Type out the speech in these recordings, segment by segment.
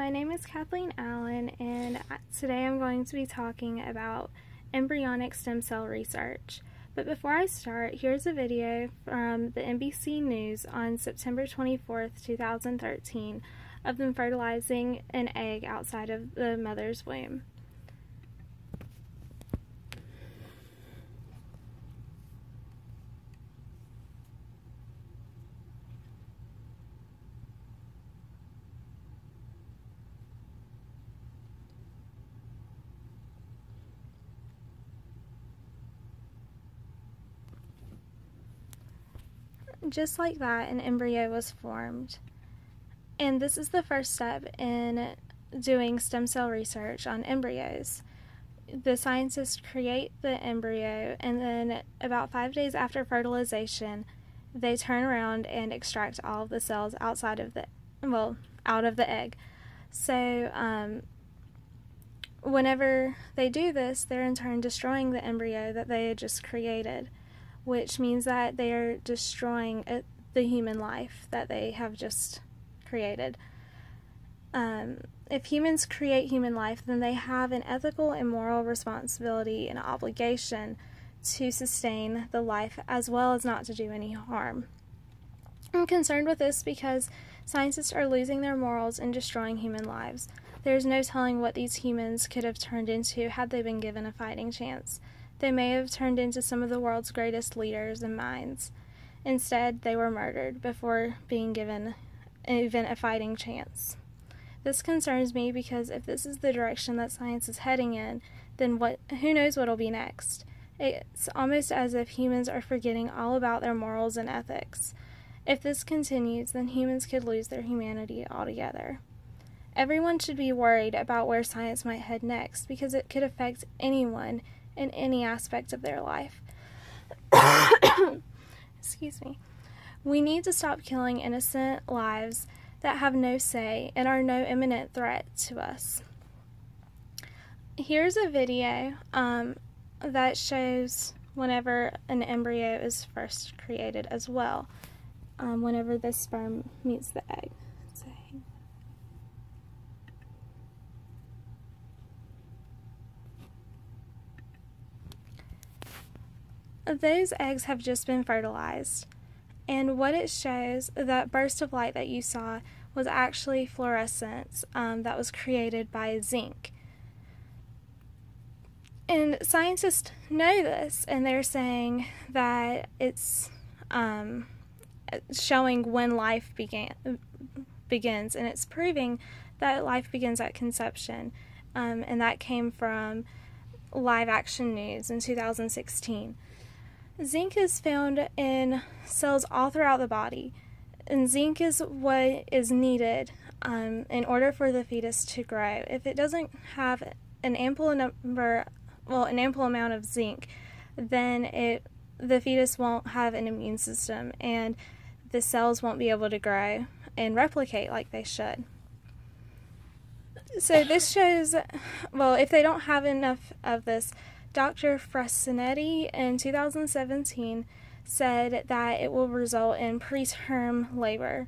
My name is Kathleen Allen, and today I'm going to be talking about embryonic stem cell research. But before I start, here's a video from the NBC News on September 24th, 2013 of them fertilizing an egg outside of the mother's womb. Just like that, an embryo was formed. And this is the first step in doing stem cell research on embryos. The scientists create the embryo, and then about 5 days after fertilization, they turn around and extract all of the cells outside of out of the egg. So, whenever they do this, they're in turn destroying the embryo that they had just created, which means that they are destroying the human life that they have just created. If humans create human life, then they have an ethical and moral responsibility and obligation to sustain the life as well as not to do any harm. I'm concerned with this because scientists are losing their morals and destroying human lives. There's no telling what these humans could have turned into had they been given a fighting chance. They may have turned into some of the world's greatest leaders and minds. Instead, they were murdered before being given even a fighting chance. This concerns me because if this is the direction that science is heading in, then who knows what will be next. It's almost as if humans are forgetting all about their morals and ethics. If this continues, then humans could lose their humanity altogether. Everyone should be worried about where science might head next because it could affect anyone in any aspect of their life. Excuse me. We need to stop killing innocent lives that have no say and are no imminent threat to us. Here's a video that shows whenever an embryo is first created as well, whenever the sperm meets the egg. Those eggs have just been fertilized, and what it shows, that burst of light that you saw, was actually fluorescence that was created by zinc. And scientists know this, and they're saying that it's showing when life begins, and it's proving that life begins at conception, and that came from Live Action News in 2016. Zinc is found in cells all throughout the body, and zinc is what is needed in order for the fetus to grow. If it doesn't have an ample amount of zinc, then the fetus won't have an immune system, and the cells won't be able to grow and replicate like they should. So this shows, if they don't have enough of this, Dr. Frasinetti in 2017 said that it will result in preterm labor.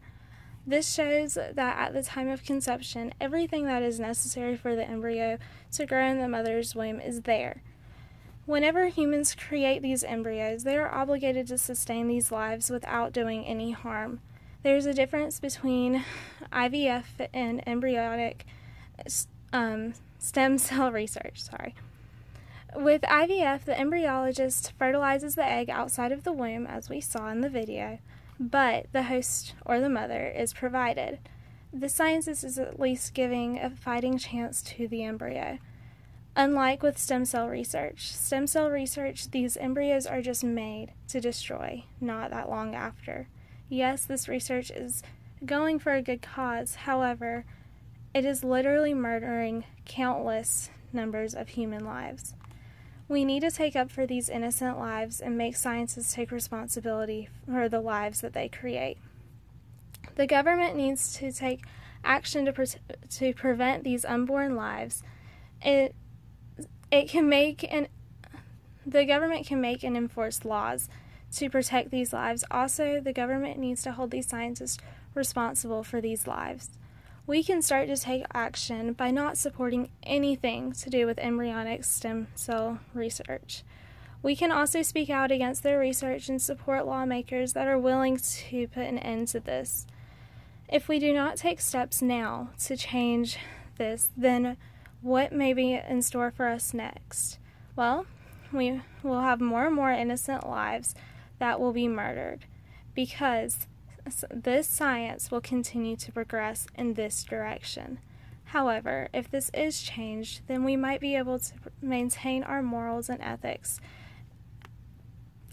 This shows that at the time of conception, everything that is necessary for the embryo to grow in the mother's womb is there. Whenever humans create these embryos, they are obligated to sustain these lives without doing any harm. There's a difference between IVF and embryonic stem cell research. With IVF, the embryologist fertilizes the egg outside of the womb, as we saw in the video, but the host, or the mother, is provided. The scientist is at least giving a fighting chance to the embryo. Unlike with stem cell research, these embryos are just made to destroy, not that long after. Yes, this research is going for a good cause, however, it is literally murdering countless numbers of human lives. We need to take up for these innocent lives and make scientists take responsibility for the lives that they create. The government needs to take action to prevent these unborn lives. The government can make and enforce laws to protect these lives. Also, the government needs to hold these scientists responsible for these lives. We can start to take action by not supporting anything to do with embryonic stem cell research. We can also speak out against their research and support lawmakers that are willing to put an end to this. If we do not take steps now to change this, then what may be in store for us next? Well, we will have more and more innocent lives that will be murdered because this science will continue to progress in this direction. However, if this is changed, then we might be able to maintain our morals and ethics,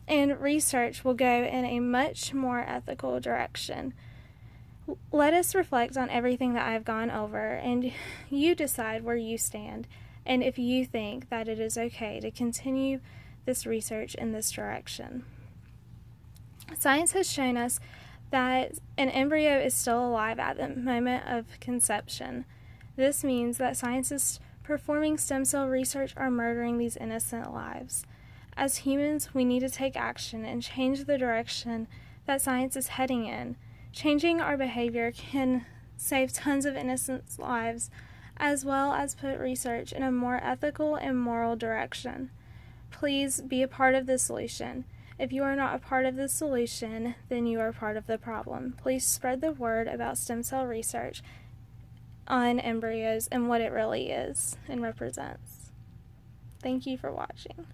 and research will go in a much more ethical direction. Let us reflect on everything that I've gone over, and you decide where you stand, and if you think that it is okay to continue this research in this direction. Science has shown us that an embryo is still alive at the moment of conception. This means that scientists performing stem cell research are murdering these innocent lives. As humans, we need to take action and change the direction that science is heading in. Changing our behavior can save tons of innocent lives, as well as put research in a more ethical and moral direction. Please be a part of the solution. If you are not a part of the solution, then you are part of the problem. Please spread the word about stem cell research on embryos and what it really is and represents. Thank you for watching.